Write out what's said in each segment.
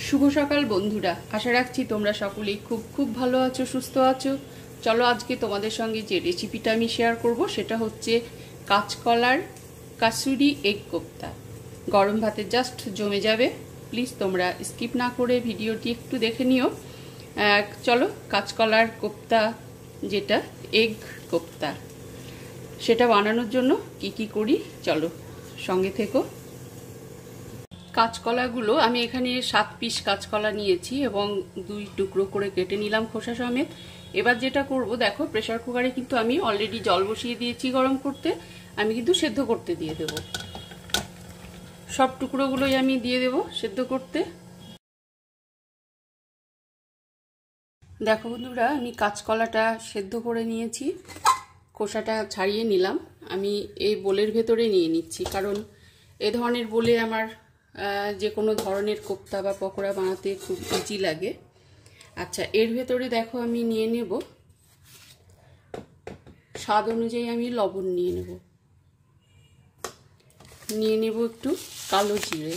শুভ সকাল বন্ধুরা, আশা রাখছি তোমরা সকলেই খুব খুব ভালো আছো, সুস্থ আছো। চলো আজকে তোমাদের সঙ্গে যে রেসিপিটা আমি শেয়ার করব সেটা হচ্ছে কাঁচকলার কাসুরি এগ কোপ্তা। গরম ভাতে জাস্ট জমে যাবে। প্লিজ তোমরা স্কিপ না করে ভিডিওটি একটু দেখে নিও। চলো কাঁচকলার কোপ্তা, যেটা এগ কোপ্তা, সেটা বানানোর জন্য কি কি করি চলো সঙ্গে থেকো। কাঁচকলাগুলো আমি এখানে 7 পিস কাঁচকলা নিয়েছি এবং 2 টুকরো করে কেটে নিলাম খোসা সমেত। এবার যেটা করব, দেখো প্রেসার কুকারে কিন্তু আমি অলরেডি জল বসিয়ে দিয়েছি গরম করতে। আমি কিন্তু সেদ্ধ করতে দিয়ে দেব। সব টুকরোগুলোই আমি দিয়ে দেব সেদ্ধ করতে। দেখো বন্ধুরা, আমি কাঁচকলাটা সেদ্ধ করে নিয়েছি, খোসাটা ছাড়িয়ে নিলাম। আমি এই বোলের ভেতরে নিয়ে নিচ্ছি, কারণ এ ধরনের বোলে আমার যে কোনো ধরনের কোপ্তা বা পকোড়া বানাতে খুব ইজি লাগে। আচ্ছা, এর ভেতরে দেখো আমি নিয়ে নেব স্বাদ অনুযায়ী আমি লবণ নিয়ে নেব একটু কালো জিরে।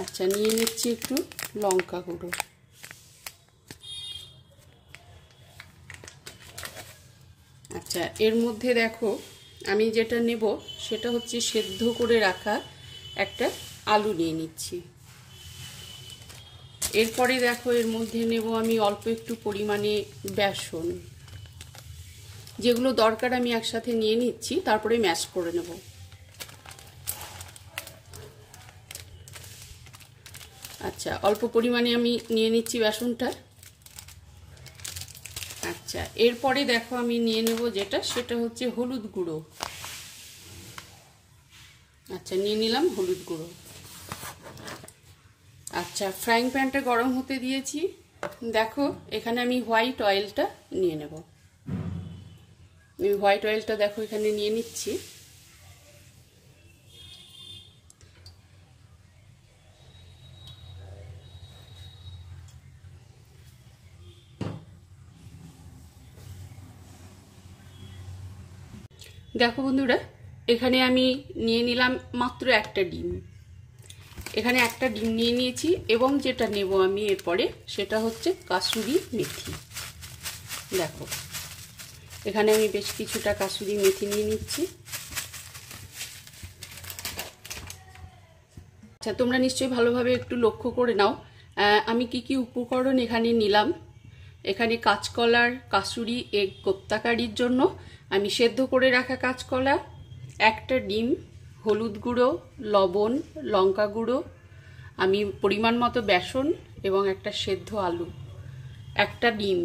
আচ্ছা, নিয়ে নিচ্ছি একটু লঙ্কা গুঁড়ো। আচ্ছা, এর মধ্যে দেখো আমি যেটা নেব সেটা হচ্ছে সেদ্ধ করে রাখা একটা আলু নিয়ে নিচ্ছি। এরপরে দেখো এর মধ্যে নেব আমি অল্প একটু পরিমাণে বেসন। যেগুলো দরকার আমি একসাথে নিয়ে নিচ্ছি, তারপরে ম্যাশ করে নেব। আচ্ছা, অল্প পরিমাণে আমি নিয়ে নিচ্ছি বেসনটা। আচ্ছা, এরপরে দেখো আমি নিয়ে নেব সেটা হচ্ছে হলুদ গুঁড়ো। আচ্ছা, নিয়ে নিলাম হলুদ গুঁড়ো। আচ্ছা, ফ্রাইং প্যানটা গরম হতে দিয়েছি। দেখো এখানে আমি হোয়াইট অয়েলটা নিয়ে নেব। আমি হোয়াইট অয়েলটা দেখো এখানে নিয়ে নিচ্ছি। দেখো বন্ধুরা, এখানে আমি নিয়ে নিলাম মাত্র একটা ডিম। এখানে একটা ডিম নিয়ে নিয়েছি এবং যেটা নেব আমি এরপরে সেটা হচ্ছে কাসুরি মেথি। দেখো এখানে আমি বেশ কিছুটা কাসুরি মেথি নিয়ে নিচ্ছি। আচ্ছা, তোমরা নিশ্চয়ই ভালোভাবে একটু লক্ষ্য করে নাও আমি কি কি উপকরণ এখানে নিলাম। এখানে কাঁচকলার কাসুরি এগ কোপ্তাকারির জন্য আমি সেদ্ধ করে রাখা কাঁচকলা, একটা ডিম, হলুদ গুঁড়ো, লবণ, লঙ্কা গুঁড়ো, আমি পরিমাণ মতো বেসন এবং একটা সেদ্ধ আলু, একটা ডিম,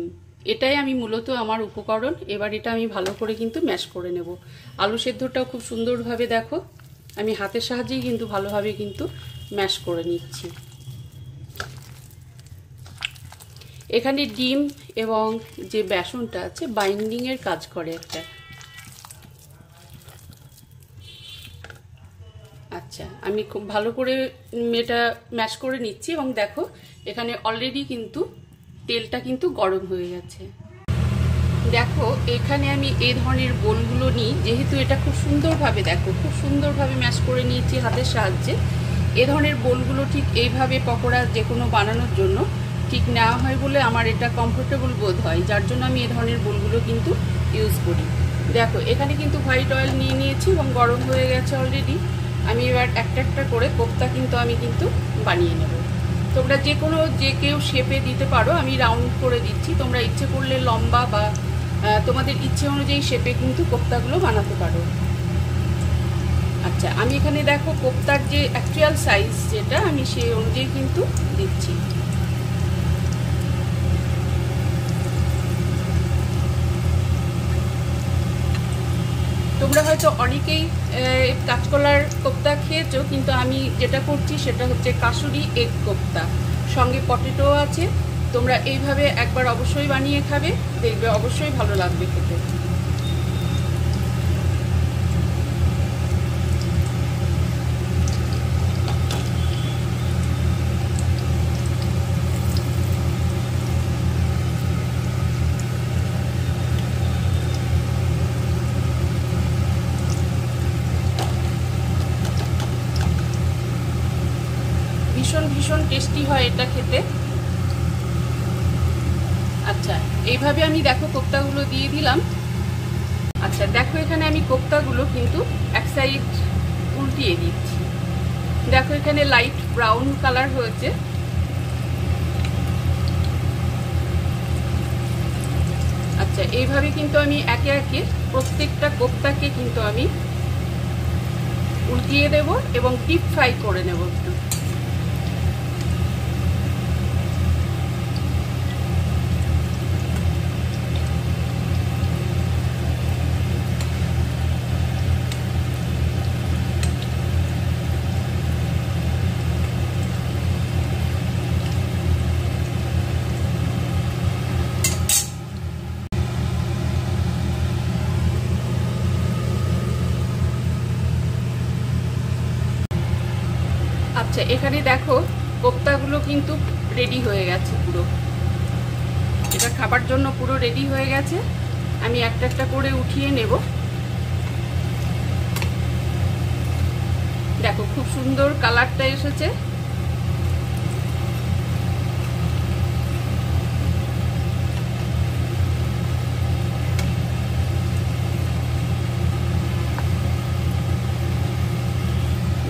এটাই আমি মূলত আমার উপকরণ। এবার এটা আমি ভালো করে কিন্তু ম্যাশ করে নেব। আলু সেদ্ধটাও খুব সুন্দরভাবে দেখো আমি হাতের সাহায্যেই কিন্তু ভালোভাবে কিন্তু ম্যাশ করে নিচ্ছি। এখানে ডিম এবং যে বেসনটা আছে বাইন্ডিংয়ের কাজ করে একটা। আচ্ছা, আমি খুব ভালো করে এটা ম্যাশ করে নিচ্ছি এবং দেখো এখানে অলরেডি কিন্তু তেলটা কিন্তু গরম হয়ে গেছে। দেখো এখানে আমি এই ধরনের বোলগুলো নিই, যেহেতু এটা খুব সুন্দরভাবে দেখো খুব সুন্দরভাবে ম্যাশ করে নিয়েছি হাতের সাহায্যে। এ ধরনের বোলগুলো ঠিক এইভাবে পকোড়া যে কোনো বানানোর জন্য ঠিক নেওয়া হয় বলে আমার এটা কমফোর্টেবল বোধ হয়, যার জন্য আমি এ ধরনের বোলগুলো কিন্তু ইউজ করি। দেখো এখানে কিন্তু হোয়াইট অয়েল নিয়ে নিয়েছি এবং গরম হয়ে গেছে অলরেডি। আমি এবার একটা একটা করে কোপ্তা কিন্তু আমি বানিয়ে নেব। তোমরা যে কেউ শেপে দিতে পারো, আমি রাউন্ড করে দিচ্ছি। তোমরা ইচ্ছে করলে লম্বা বা তোমাদের ইচ্ছে অনুযায়ী শেপে কিন্তু কোপ্তাগুলো বানাতে পারো। আচ্ছা, আমি এখানে দেখো কোপ্তার যে অ্যাকচুয়াল সাইজ যেটা আমি সেই অনুযায়ী কিন্তু দিচ্ছি। তোমরা হয়তো অনেকেই কাঁচকলার কোপ্তা খেয়েছো, কিন্তু আমি যেটা করছি সেটা হচ্ছে কাসুরি এগ কোপ্তা, সঙ্গে পটেটো আছে। তোমরা এইভাবে একবার অবশ্যই বানিয়ে খাবে, দেখবে অবশ্যই ভালো লাগবে খেতে। ভীষণ ভীষণ টেস্টি হয় এটা খেতে। আচ্ছা, এইভাবে আমি দেখো কোপ্তাগুলো দিয়ে দিলাম। আচ্ছা দেখো, এখানে আমি কোপ্তাগুলো কিন্তু এক সাইড উল্টিয়ে দিচ্ছি। দেখো এখানে লাইট ব্রাউন কালার হয়েছে। আচ্ছা, এইভাবে কিন্তু আমি একে একে প্রত্যেকটা কোপ্তাকে কিন্তু আমি উল্টিয়ে দেব এবং ডিপ ফ্রাই করে নেব একটু। আচ্ছা, এখানে দেখো কোপ্তাগুলো কিন্তু রেডি হয়ে গেছে পুরো। এটা খাবার জন্য পুরো রেডি হয়ে গেছে। আমি একটা একটা করে উঠিয়ে নেব। দেখো খুব সুন্দর কালারটা এসেছে।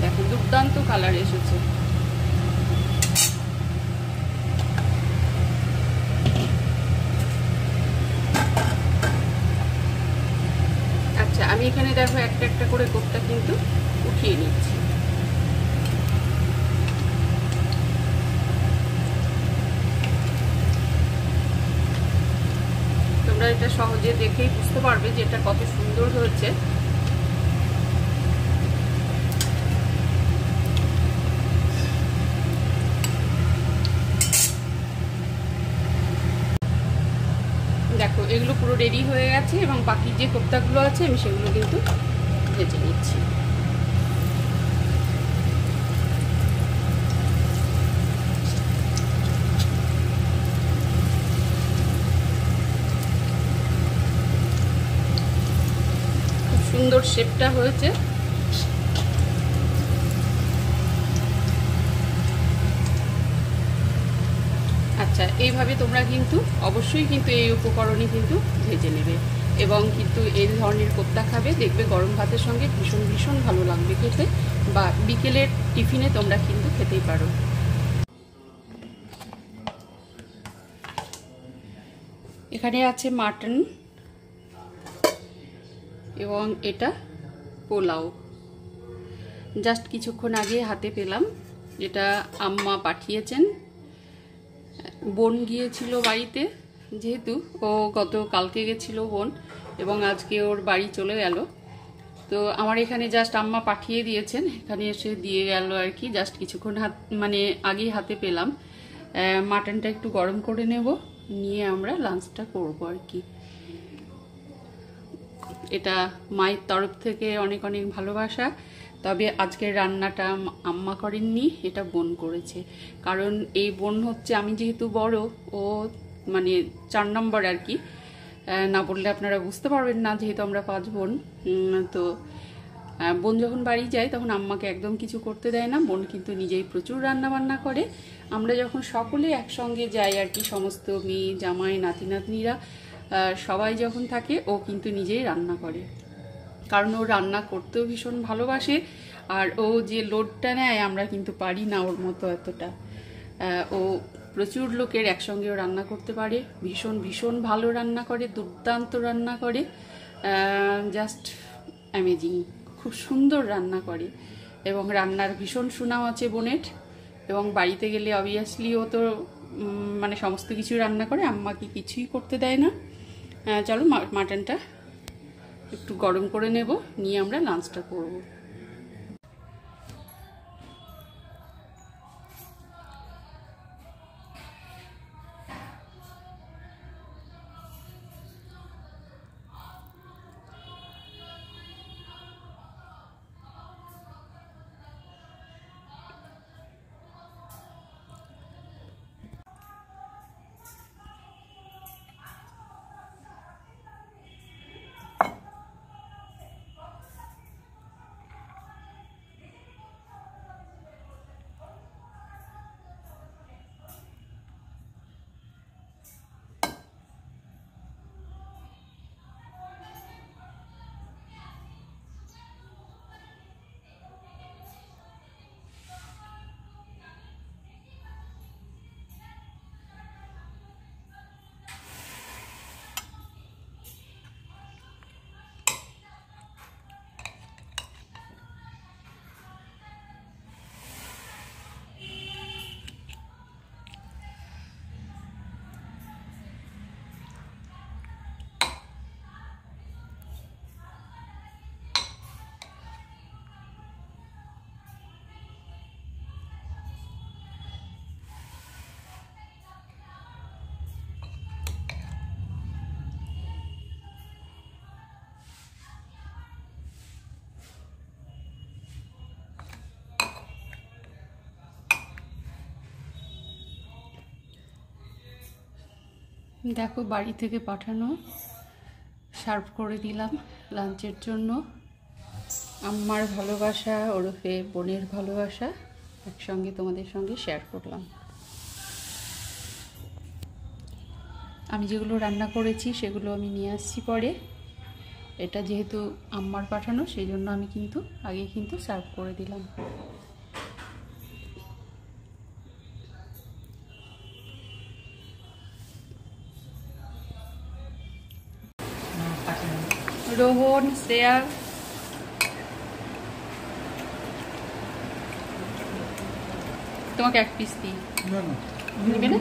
দেখো দুর্দান্ত কালার এসেছে। আচ্ছা, আমি এখানে দেখো একটা একটা করে কোপ্তা কিন্তু উঠিয়ে নিচ্ছি। তোমরা এটা সহজে দেখেই বুঝতে পারবে যে এটা কত সুন্দর হয়েছে। দেখো এগুলো পুরো রেডি হয়ে গেছে এবং বাকি যে কোপ্তাগুলো আছে আমি সেগুলো কিন্তু ভেজে নিচ্ছি। খুব সুন্দর শেপটা হয়েছে। আচ্ছা, এইভাবে তোমরা কিন্তু অবশ্যই কিন্তু এই উপকরণই কিন্তু ভেজে নেবে এবং কিন্তু এই ধরনের কোপ্তা খাবে, দেখবে গরম ভাতের সঙ্গে ভীষণ ভীষণ ভালো লাগবে খেতে, বা বিকেলের টিফিনে তোমরা কিন্তু খেতেই পারো। এখানে আছে মাটন এবং এটা পোলাও। জাস্ট কিছুক্ষণ আগে হাতে পেলাম, এটা আম্মা পাঠিয়েছেন। বোন গিয়েছিল বাড়িতে, যেহেতু ও গত কালকে গেছিল বোন এবং আজকে ওর বাড়ি চলে গেল, তো আমার এখানে জাস্ট আম্মা পাঠিয়ে দিয়েছেন, এখানে এসে দিয়ে গেল আর কি। জাস্ট কিছুক্ষণ আগেই হাতে পেলাম। মাটনটা একটু গরম করে নেব, নিয়ে আমরা লাঞ্চটা করব আর কি। এটা মায়ের তরফ থেকে অনেক অনেক ভালোবাসা। তবে আজকের রান্নাটা আম্মা করেননি, এটা বোন করেছে। কারণ এই বোন হচ্ছে, আমি যেহেতু বড়, ও মানে 4 নম্বর আর কি। না বললে আপনারা বুঝতে পারবেন না, যেহেতু আমরা 5 বোন। তো বোন যখন বাড়ি যায় তখন আম্মাকে একদম কিছু করতে দেয় না। বোন কিন্তু নিজেই প্রচুর রান্না বান্না করে। আমরা যখন সকলে একসঙ্গে যাই আর কি, সমস্ত মেয়ে জামাই নাতি নাতনিরা সবাই যখন থাকে, ও কিন্তু নিজেই রান্না করে। কারণ ও রান্না করতেও ভীষণ ভালোবাসে, আর ও যে লোডটা নেয় আমরা কিন্তু পারি না ওর মতো এতটা। ও প্রচুর লোকের একসঙ্গেও রান্না করতে পারে, ভীষণ ভীষণ ভালো রান্না করে, দুর্দান্ত রান্না করে, জাস্ট অ্যামেজিং, খুব সুন্দর রান্না করে এবং রান্নার ভীষণ সুনাম আছে বোনের। এবং বাড়িতে গেলে অবভিয়াসলি ও তো মানে সমস্ত কিছু রান্না করে, আম্মাকে কিছুই করতে দেয় না। চলো মাটনটা একটু গরম করে নেব, নিয়ে আমরা লাঞ্চটা করব। দেখো বাড়ি থেকে পাঠানো সার্ভ করে দিলাম লাঞ্চের জন্য। আমার ভালোবাসা ওরফে বোনের ভালোবাসা একসঙ্গে তোমাদের সঙ্গে শেয়ার করলাম। আমি যেগুলো রান্না করেছি সেগুলো আমি নিয়ে আসছি পরে। এটা যেহেতু আম্মার পাঠানো সেই জন্য আমি কিন্তু আগে কিন্তু সার্ভ করে দিলাম। রোহন, শ্রেয়া, তোমাকে এক পিস দিই, নেবে না?